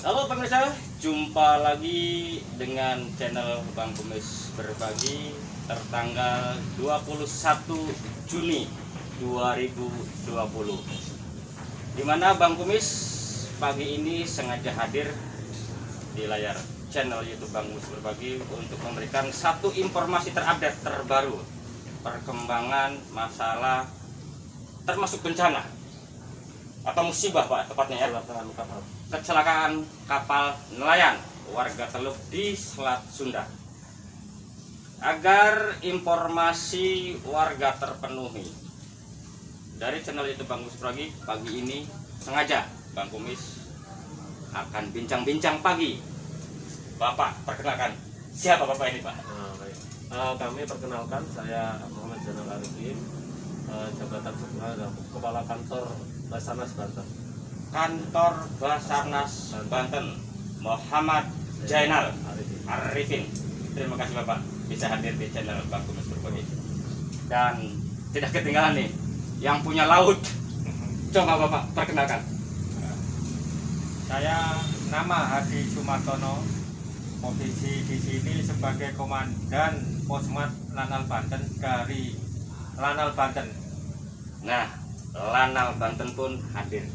Halo pemirsa, jumpa lagi dengan channel Bang Kumis Berbagi tertanggal 21 Juni 2020. Dimana Bang Kumis pagi ini sengaja hadir di layar channel YouTube Bang Kumis Berbagi untuk memberikan satu informasi terupdate terbaru perkembangan masalah termasuk bencana atau musibah Pak tepatnya ya, kecelakaan kapal nelayan warga Teluk di Selat Sunda. Agar informasi warga terpenuhi, dari channel YouTube Bang Kumis Berbagi pagi ini sengaja Bang Kumis akan bincang-bincang pagi. Bapak perkenalkan, siapa Bapak ini Pak? Kami perkenalkan, saya Muhammad Zainal Arifin, jabatan Kepala Kantor Basarnas Banten. Kantor Basarnas Banten, Muhammad Zainal Arifin. Terima kasih Bapak bisa hadir di channel Bang Kumis Berbagi. Dan tidak ketinggalan nih yang punya laut. Coba Bapak perkenalkan. Saya nama Hadi Sumartono, posisi di sini sebagai Komandan Posmat Lanal Banten dari Lanal Banten. Nah, Lanal Banten pun hadir.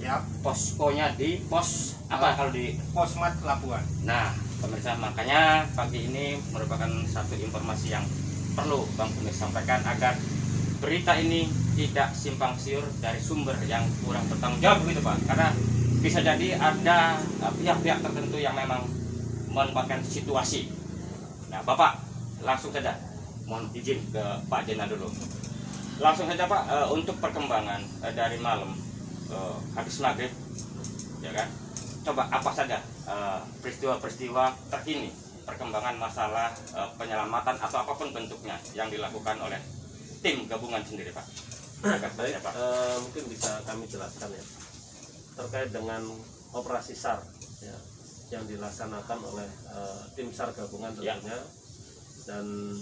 Ya, Poskonya di pos apa kalau di Posmat Labuan. Nah, pemirsa, makanya pagi ini merupakan satu informasi yang perlu Bang Kumis sampaikan agar berita ini tidak simpang siur dari sumber yang kurang bertanggung jawab begitu Pak. Karena bisa jadi ada pihak-pihak tertentu yang memang memanfaatkan situasi. Nah, Bapak langsung saja mohon izin ke Pak Jenal dulu. Langsung saja Pak, untuk perkembangan dari malam habis maghrib, ya kan? Coba apa saja peristiwa-peristiwa terkini perkembangan masalah penyelamatan atau apapun bentuknya yang dilakukan oleh tim gabungan sendiri Pak. Baik, mungkin bisa kami jelaskan ya terkait dengan operasi SAR ya, yang dilaksanakan oleh tim SAR gabungan tentunya ya. Dan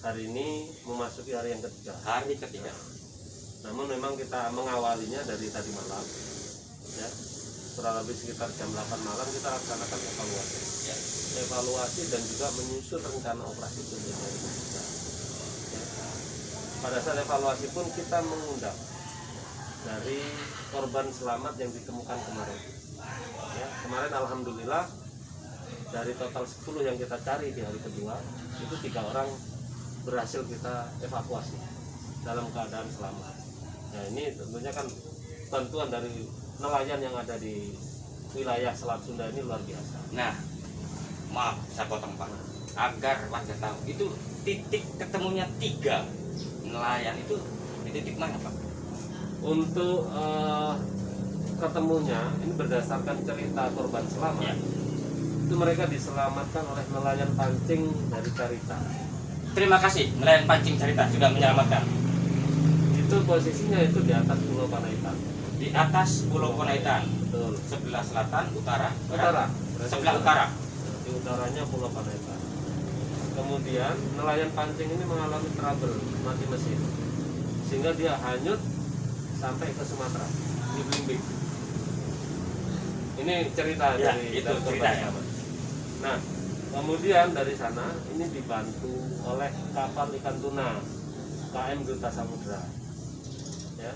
hari ini memasuki hari yang ketiga. Hari ketiga. Namun memang kita mengawalinya dari tadi malam ya, kurang lebih sekitar jam 8 malam kita laksanakan evaluasi ya. Evaluasi dan juga menyusun rencana operasi berikutnya ya. Pada saat evaluasi pun kita mengundang dari korban selamat yang ditemukan kemarin ya. Kemarin alhamdulillah dari total 10 yang kita cari di hari kedua itu 3 orang berhasil kita evakuasi dalam keadaan selamat. Nah, ini tentunya kan bantuan dari nelayan yang ada di wilayah Selat Sunda ini luar biasa. Nah, maaf saya potong Pak, agar warga tahu itu titik ketemunya 3 nelayan itu di titik mana Pak? Untuk ketemunya ini berdasarkan cerita korban selamat ya. Itu mereka diselamatkan oleh nelayan pancing dari Carita. Terima kasih nelayan pancing Carita sudah menyelamatkan. Itu posisinya itu di atas Pulau Panaitan. Di atas Pulau Panaitan. Betul. Sebelah selatan, utara. Sebelah Berarti utara. Di utaranya Pulau Panaitan. Kemudian nelayan pancing ini mengalami trouble mati mesin, sehingga dia hanyut sampai ke Sumatera di Blimbing. Ini cerita Ya, dari itu korban ceritanya. selamat. Nah, kemudian dari sana ini dibantu oleh kapal ikan tuna KM Duta Samudra ya,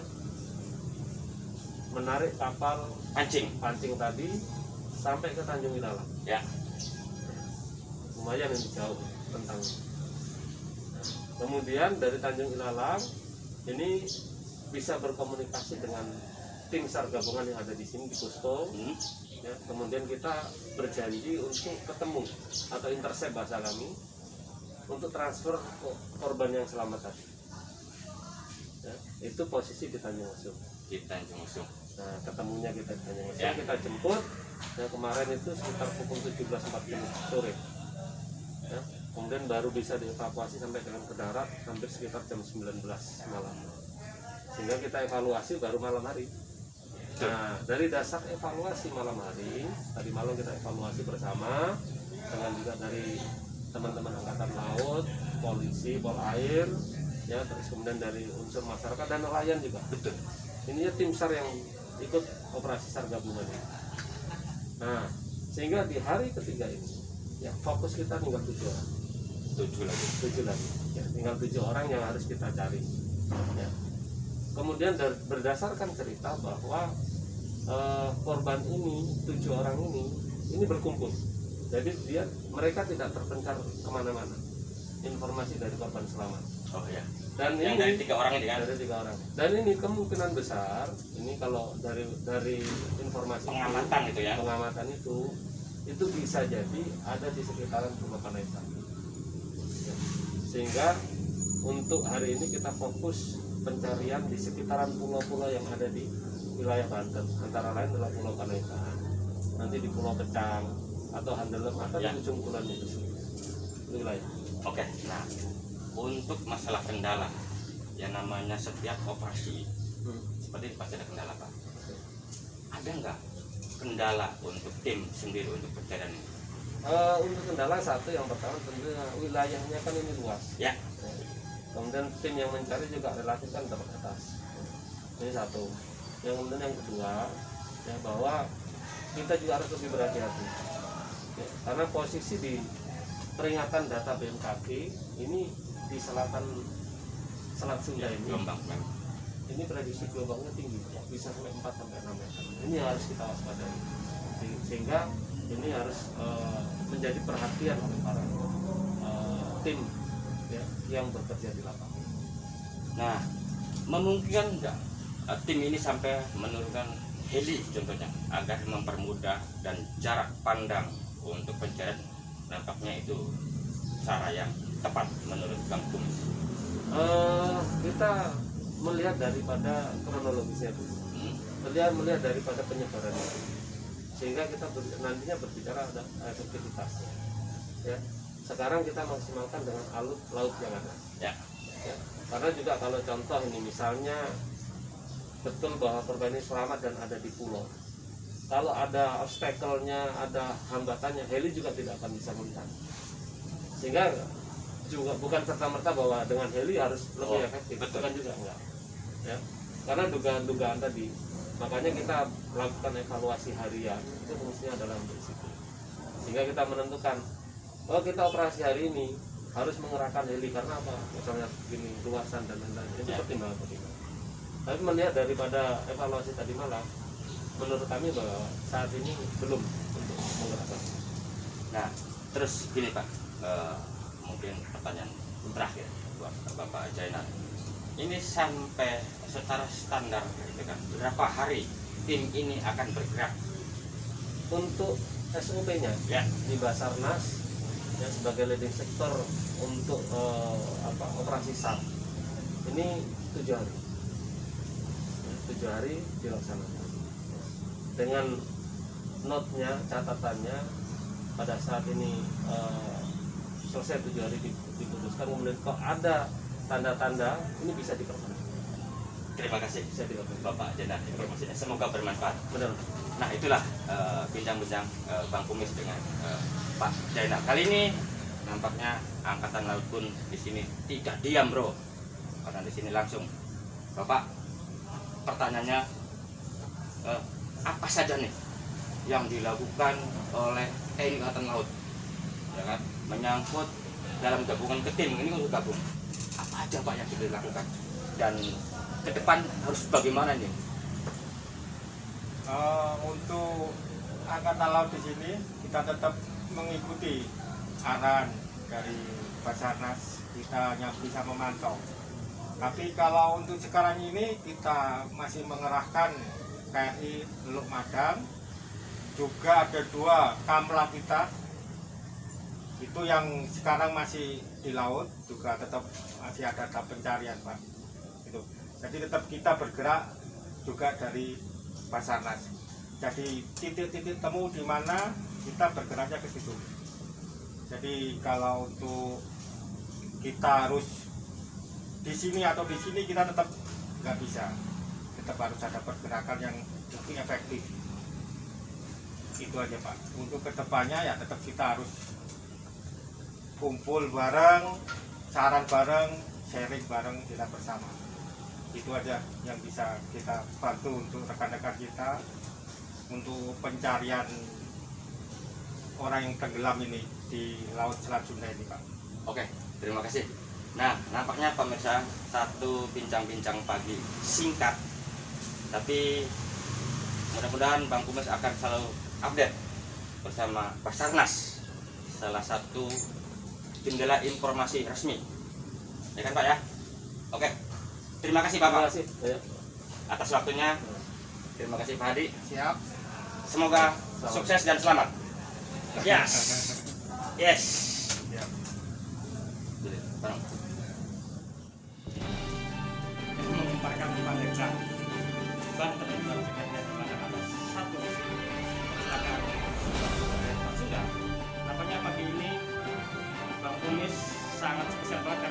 menarik kapal pancing tadi sampai ke Tanjung Ilalang ya. Lumayan ini jauh tentang. Nah, kemudian dari Tanjung Ilalang ini bisa berkomunikasi dengan tim SAR gabungan yang ada di sini di Posko ya. Kemudian kita berjanji untuk ketemu atau intercept bahasa kami untuk transfer korban yang selamat tadi ya. Itu posisi di Tanjung Lesung. Di Tanjung Lesung. Nah, ketemunya kita di Tanjung Lesung ya. Kita jemput ya, kemarin itu sekitar pukul 17.40 sore ya. Kemudian baru bisa dievakuasi sampai dengan ke darat hampir sekitar jam 19 malam, sehingga kita evaluasi baru malam hari. Nah, dari dasar evaluasi malam hari tadi malam kita evaluasi bersama dengan juga dari teman-teman angkatan laut, polisi, polair ya, terus kemudian dari unsur masyarakat dan nelayan juga. Betul. Ininya tim SAR yang ikut operasi SAR gabungan ini. Nah, sehingga di hari ketiga ini ya fokus kita tinggal 7 orang. 7 lagi. Ya, tinggal 7 orang yang harus kita cari. Ya. Kemudian berdasarkan cerita bahwa korban ini 7 orang ini berkumpul. Jadi mereka tidak terpencar kemana-mana. Informasi dari korban selamat. Oh ya. Dan yang ini dari 3 orang ini kan? dari 3 orang. Dan ini kemungkinan besar, ini kalau dari informasi Pengamatan itu ya. pengamatan itu bisa jadi ada di sekitaran Pulau Panaitan. Ya. Sehingga untuk hari ini kita fokus pencarian di sekitaran pulau-pulau yang ada di wilayah Banten, antara lain adalah Pulau Panaitan, nanti di Pulau Kecang atau Handelem atau ya. di ujung kulon itu wilayah. Oke, nah untuk masalah kendala yang namanya setiap operasi seperti ini pasti ada kendala Pak. Ada nggak kendala untuk tim sendiri untuk pencarian ini? Untuk kendala satu yang pertama tentunya wilayahnya kan ini luas. Ya. Kemudian tim yang mencari juga relatif kan terbatas. Ini satu. Yang kemudian yang kedua ya bahwa kita juga harus lebih berhati-hati. Ya, karena posisi di peringatan data BMKG ini di selatan Selat Sunda Ya, ini gelombang memang. ini prediksi gelombangnya tinggi, bisa sampai 4 sampai 6 meter. Ini yang harus kita waspadai. Sehingga ini harus menjadi perhatian oleh para tim ya, yang bekerja di lapangan. Nah, memungkinkan nggak tim ini sampai menurunkan heli contohnya agar mempermudah dan jarak pandang untuk pencarian, nampaknya itu cara yang tepat menurut Bang Kumis. Kita melihat daripada kronologisnya dulu, melihat daripada penyebarannya, sehingga kita nantinya berbicara ada efektivitasnya. Ya, sekarang kita maksimalkan dengan alur laut yang ada. Ya. Ya, karena juga kalau contoh ini misalnya betul bahwa korban ini selamat dan ada di pulau. Kalau ada obstacle-nya, ada hambatannya, heli juga tidak akan bisa melihat. Sehingga juga bukan serta-merta bahwa dengan heli harus lebih efektif, bukan juga enggak. Ya. Karena dugaan-dugaan tadi, makanya kita melakukan evaluasi harian itu fungsinya adalah untuk situ. Sehingga kita menentukan bahwa kita operasi hari ini harus mengerahkan heli karena apa? Misalnya begini, luasan dan lain-lain. Itu pertimbangan-pertimbangan. Tapi melihat daripada evaluasi tadi malam, menurut kami bahwa saat ini belum untuk menggerakkan. Nah, terus gini Pak, mungkin pertanyaan terakhir buat Bapak Zainal. Ini sampai secara standar gitu kan, berapa hari tim ini akan bergerak? Untuk SOP-nya Ya. di Basarnas ya, sebagai leading sektor untuk operasi SAR ini 7 hari. 7 hari dilaksanakan dengan note-nya, catatannya pada saat ini selesai 7 hari diputuskan, kemudian kalau ada tanda-tanda ini bisa diperpanjang. Terima kasih Bisa diperpanjang. Bapak Zainal informasinya, semoga bermanfaat. Benar. Nah, itulah bincang-bincang Bang Kumis dengan Pak Zainal. Kali ini nampaknya Angkatan Laut pun di sini tidak diam, Bro. Karena di sini langsung Bapak, pertanyaannya apa saja nih yang dilakukan oleh TNI Angkatan Laut, ya kan, menyangkut dalam gabungan ke tim ini untuk gabung, apa aja Pak yang sudah dilakukan dan ke depan harus bagaimana nih? Untuk Angkatan Laut di sini kita tetap mengikuti arahan dari Basarnas, kita hanya bisa memantau. Tapi kalau untuk sekarang ini kita masih mengerahkan KRI Teluk Madang, juga ada 2 kamla kita itu yang sekarang masih di laut, juga tetap masih ada tahap pencarian Pak. Itu. Jadi tetap kita bergerak juga dari Basarnas. Jadi titik-titik temu di mana kita bergeraknya ke situ. Jadi kalau untuk kita harus di sini atau di sini kita tetap nggak bisa, tetap harus ada pergerakan yang lebih efektif. Itu aja Pak. Untuk kedepannya ya tetap kita harus kumpul bareng, saran bareng, sharing bareng, kita bersama. Itu aja yang bisa kita bantu untuk rekan-rekan kita untuk pencarian orang yang tenggelam ini di Laut Selat Sunda ini, Pak. Oke, terima kasih. Nah, nampaknya pemirsa, satu bincang-bincang pagi singkat, tapi mudah-mudahan Bang Kumis akan selalu update bersama Basarnas, salah satu jendela informasi resmi, ya kan Pak ya? Oke, terima kasih Terima Bapak kasih. Ya. atas waktunya. Terima kasih Pak Hadi. Siap. Semoga sukses dan selamat. Yes, yes. Siap. Bareng. Mengemparkan kepada Banten baru sekalian atas satu kecelakaan Sunda. Nampaknya pagi ini Bang Kumis sangat spesial banget